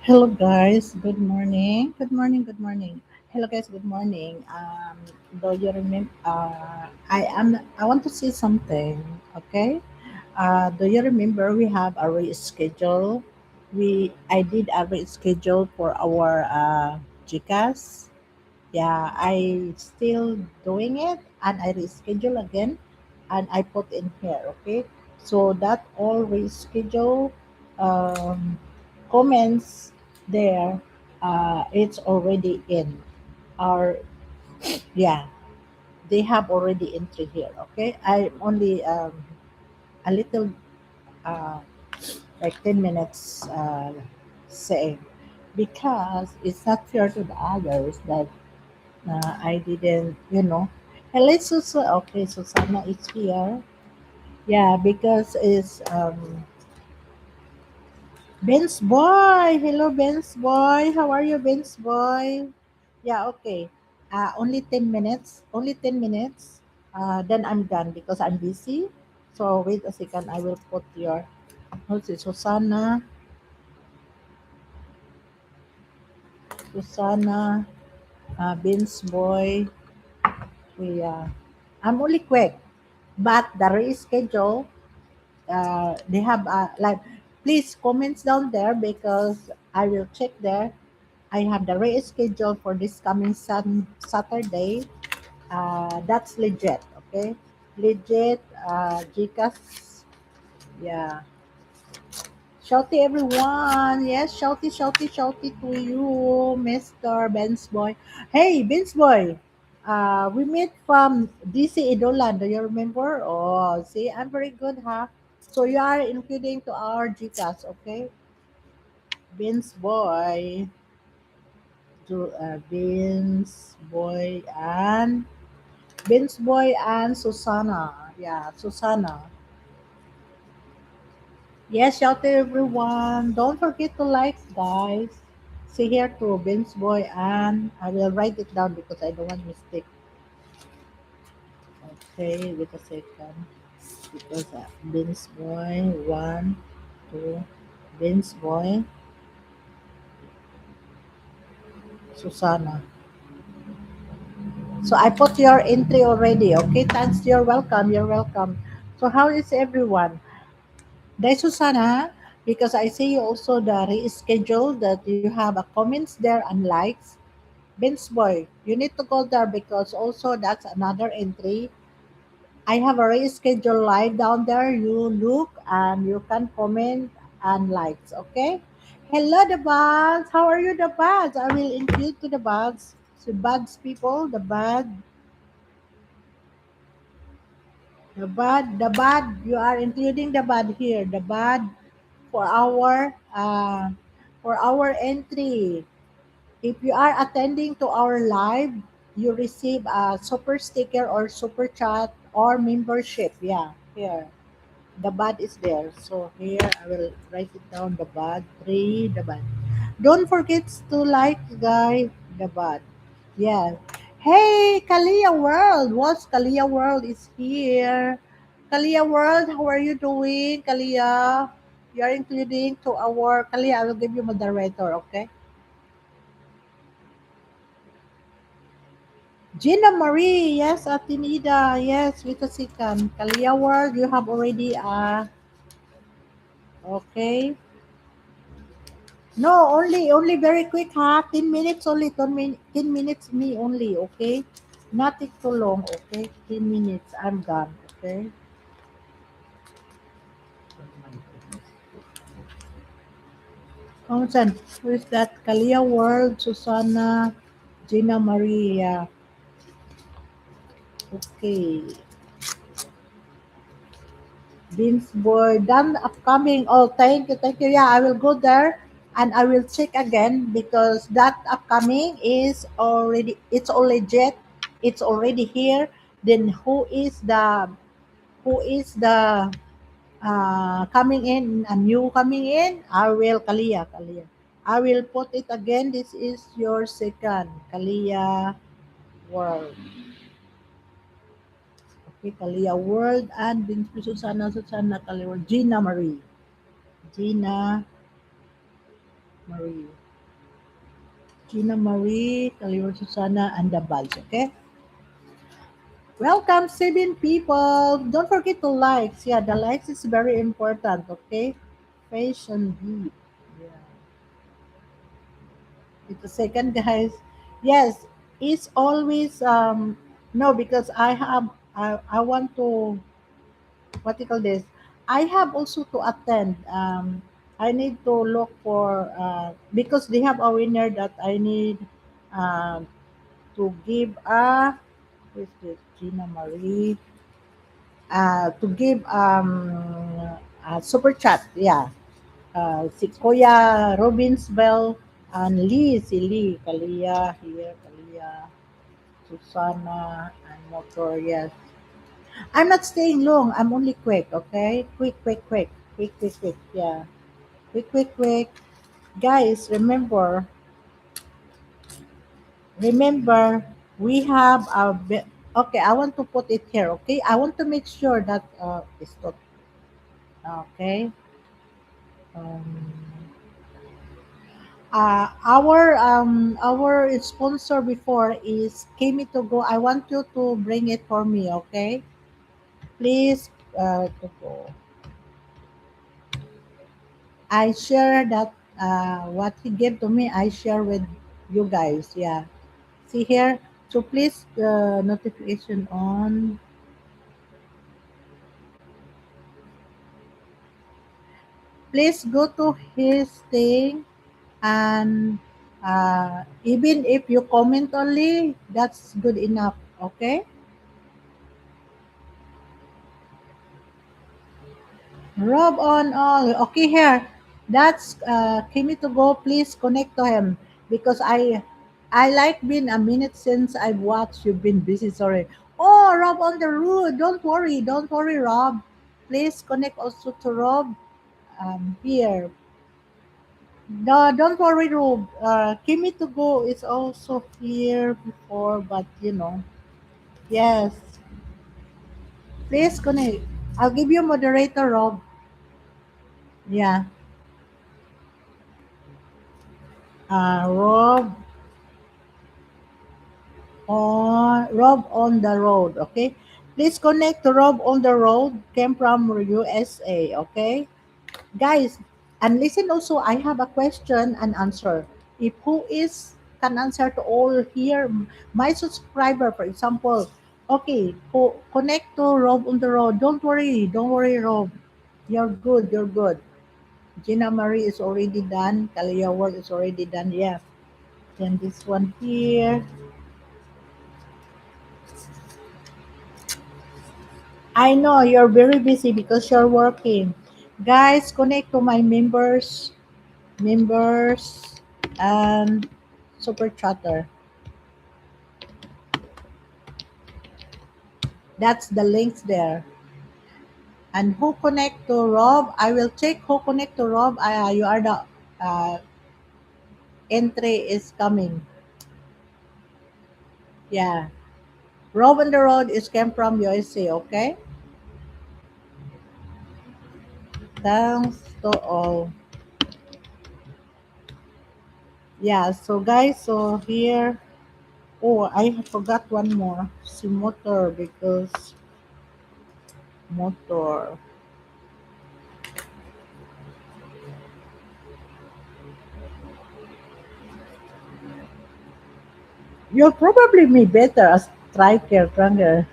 Hello guys, good morning. Good morning, good morning. Hello guys, good morning. Do you remember I want to say something, okay? Do you remember we have a reschedule? I did a reschedule for our GCAS. Yeah, I still doing it and I reschedule again and I put in here, okay? So that all reschedule um, comments there, it's already in our, yeah, they have already entered here, okay? I'm only a little, uh, like 10 minutes saying because it's not fair to the others that I didn't, you know. Hello, Susan. Okay, Susanna is here. Yeah, because it's Ben's boy. Hello, Ben's boy. How are you, Ben's boy? Yeah, okay. Only 10 minutes. Only 10 minutes. Then I'm done because I'm busy. So wait a second. I will put your, what's it, Susanna. Susanna, Ben's boy. Yeah. I'm only quick. But the reschedule they have like please comments down there because I will check there. I have the reschedule for this coming Saturday. That's legit, okay? Legit, Gcash. Yeah. Shouty everyone. Yes, shouty, shouty, shouty to you, Mr. Benz Boy. Hey, Benz Boy. We met from DC Idolan. Do you remember? Oh, see, I'm very good, huh? So you are including to our GCAS, okay? Benz Boy. To Vince Boy and Susanna. Yeah, Susanna. Yes, shout to everyone. Don't forget to like, guys. See here to Vince Boy and I will write it down because I don't want mistake. Okay, wait a second. Because Vince Boy, one, two, Vince Boy, Susanna. So I put your entry already. Okay, thanks. You're welcome. You're welcome. So how is everyone? Dai Susana, because I see you also the reschedule that you have a comments there and likes. Vince Boy, you need to go there because also that's another entry. I have a reschedule live down there. You look and you can comment and likes. Okay. Hello, the buds. How are you, the buds? I will include to the buds. So buds people, the bud, the bud. You are including the bud here. The bud for our entry. If you are attending to our live, you receive a super sticker or super chat or membership. Yeah, here. The bud is there. So here I will write it down the bud. Three the bud. Don't forget to like guy the bud. Yeah. Hey Kalia World. What's Kalia World is here. Kalia World, how are you doing? Kalia? You are including to our Kalia, I will give you moderator, okay? Gina Marie, yes, Atinida, yes, with a second. Kalia World, you have already okay. No, only very quick ha. 10 minutes only, 10 minutes me only, okay? Not take too long, okay? 10 minutes, I'm done, okay? Oh, son, who is that? Kalia World, Susana, Gina Maria. Okay. Vince Boy, done upcoming. Oh, thank you, thank you. Yeah, I will go there and I will check again because that upcoming is already, it's all legit. It's already here. Then who is the coming in, a new coming in? I will, Kalia. I will put it again. This is your second, Kalia World. Okay, Kalia World and din Susana Kalia World. Gina Marie. Gina Marie. Gina Marie, Kalia World, Susana, and the Buds. Okay? Welcome, 7 people. Don't forget to likes. Yeah, the likes is very important. Okay? Fashion Beat. Yeah. It's a second, guys. Yes, it's always no, because I want to, what you call this? I have also to attend. I need to look for because they have a winner that I need um to give a, who is this? Gina Marie. To give a super chat. Yeah. Si Kuya Robins Bell and Lee, si Lee, Kalia here, Kalia, Susana, and Motor, yes. I'm not staying long. I'm only quick, okay? Quick, quick, quick. Quick, quick, quick. Yeah. Quick, quick, quick. Guys, remember, we have okay, I want to put it here, okay? I want to make sure that, it's not, okay? Um, our sponsor before is Kimi to go. I want you to bring it for me, okay? Please, to go. I share that what he gave to me. I share with you guys. Yeah, see here. So please, notification on. Please go to his thing and even if you comment only, that's good enough. Okay. Rob on all. Okay, here. That's Kimi to go. Please connect to him because I like been a minute since I've watched. You've been busy. Sorry. Oh, Rob on the road. Don't worry. Don't worry, Rob. Please connect also to Rob. Here. No, don't worry, Rob. Kimi to go is also here before, but yes. Please connect. I'll give you moderator, Rob. Yeah. Rob Rob on the road, okay? Please connect to Rob on the road, came from USA, okay? Guys, and listen also, I have a question and answer. If who is can answer to all here, my subscriber, for example, okay, connect to Rob on the road. Don't worry, Rob. You're good, you're good. Gina Marie is already done. Kalia World is already done, yeah. Then this one here. I know you're very busy because you're working. Guys, connect to my members, and super chatter. That's the links there. And who connect to Rob? I will check who connect to Rob. You are the uh, entry is coming. Yeah. Rob on the road is came from USA, okay? Thanks to all. Yeah, so guys, so here, oh, I forgot one more. Si motor because motor. You'll probably be better as striker, Tranger.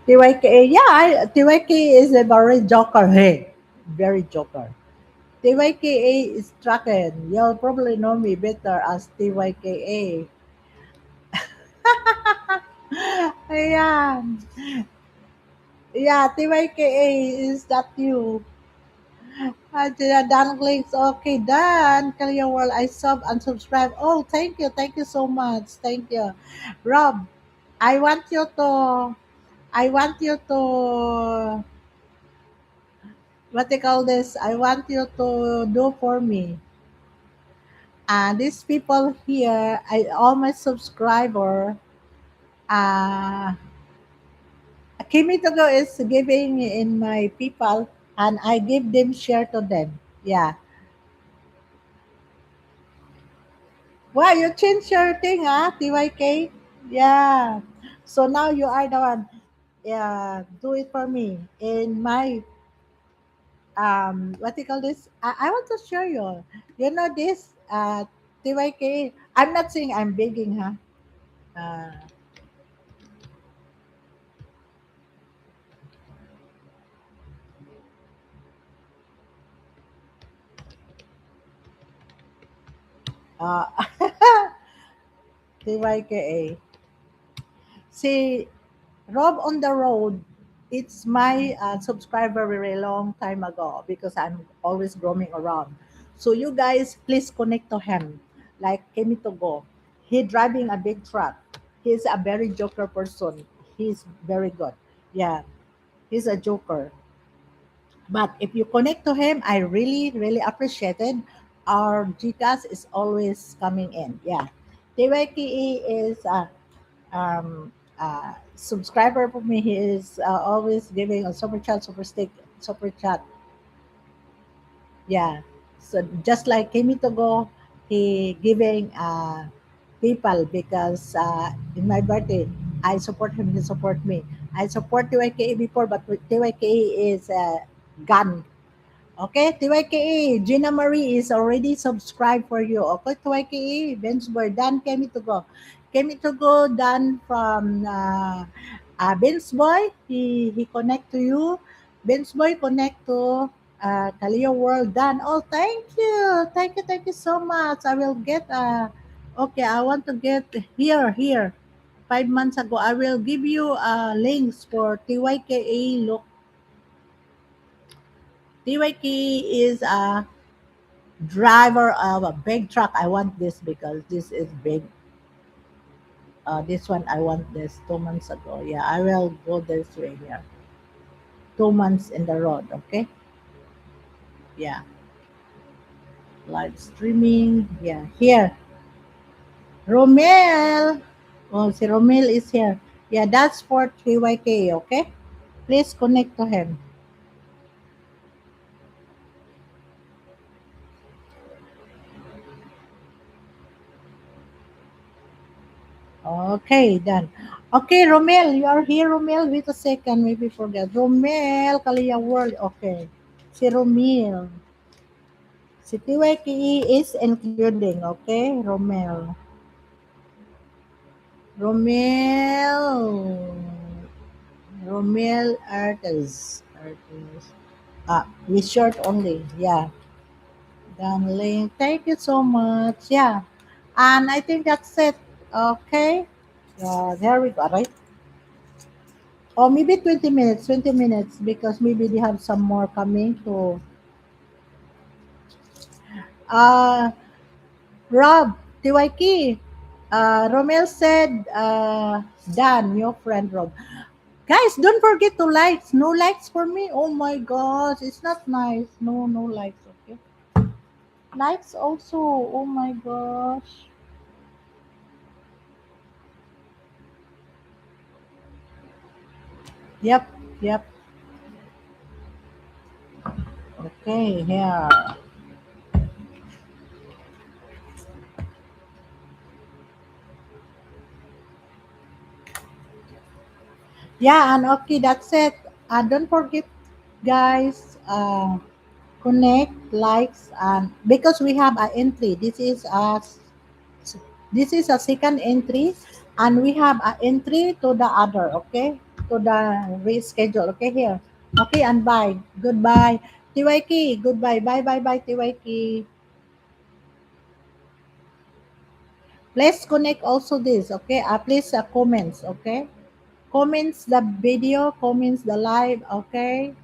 TYK, yeah, TYK is a very joker. Hey, very joker. TYKA is Traken. You'll probably know me better as TYKA. Yeah, yeah, TYKA is that you. Dan clicks. Okay, Dan. Career World, I sub and subscribe. Oh, thank you so much. Thank you, Rob. I want you to. I want you to. What they call this? I want you to do for me. And these people here, all my subscriber. Uh, Kimi to go is giving in my people, and I give them share to them. Yeah. Wow, you changed your thing, TYK? Yeah. So now you are the one. Yeah, do it for me. In my what do you call this? I want to show you. You know this TYK. I'm not saying I'm begging, huh? Uh, uh, TYKA. See, Rob on the road. It's my subscriber very long time ago because I'm always roaming around. So you guys, please connect to him. Like Kemi Togo, he driving a big truck. He's a very joker person. He's very good. Yeah, he's a joker. But if you connect to him, I really, really appreciate it. Our GCAS is always coming in. Yeah. TYKE is subscriber for me. He is always giving a super chat, super stick, super chat. Yeah. So just like Kimi Togo, he giving people because in my birthday, I support him, he support me. I support TYKE before, but TYKE is gone. Okay, TYKE, Gina Marie is already subscribed for you. Okay, TYKE, Bensboy, Dan Kemi to go. Kemi to go, Dan from Bensboy, he connect to you. Bensboy connect to Kaleo World, Dan. Oh, thank you. Thank you so much. I will get, okay, I want to get here. 5 months ago, I will give you links for TYKE. Look, TYKE is driver of a big truck. I want this because this is big. This one I want this 2 months ago. Yeah, I will go this way here. 2 months in the road. Okay. Yeah, live streaming. Yeah, here. Romel. Oh, si Romel is here. Yeah, that's for TYK. Okay. Please connect to him. Okay, done. Okay, Romel, you are here, Romel. Wait a second, maybe forget. Romel, Kalia World. Okay. Si Romel. Si TYKE is including, okay? Romel. Romel. Romel Artes. Artes. With short only. Yeah. Darling. Thank you so much. Yeah. And I think that's it. Okay. There we go, right? Or maybe 20 minutes, 20 minutes, because maybe they have some more coming to. Uh, Rob, Tiwaiki, Romel said, Dan, your friend Rob. Guys, don't forget to likes. No likes for me. Oh my gosh, it's not nice. No, no likes. Okay. Likes also. Oh my gosh. Yep, yep. Okay, here. Yeah, and okay, that's it. Don't forget, guys. Connect, likes, and because we have an entry. This is a second entry, and we have an entry to the other. Okay, to the reschedule. Okay, here. Okay, and bye. Goodbye, Tiwaiki. Goodbye. Bye. Tiwaiki. Please connect also this. Okay. Please comments. Okay. Comments the video. Comments the live. Okay.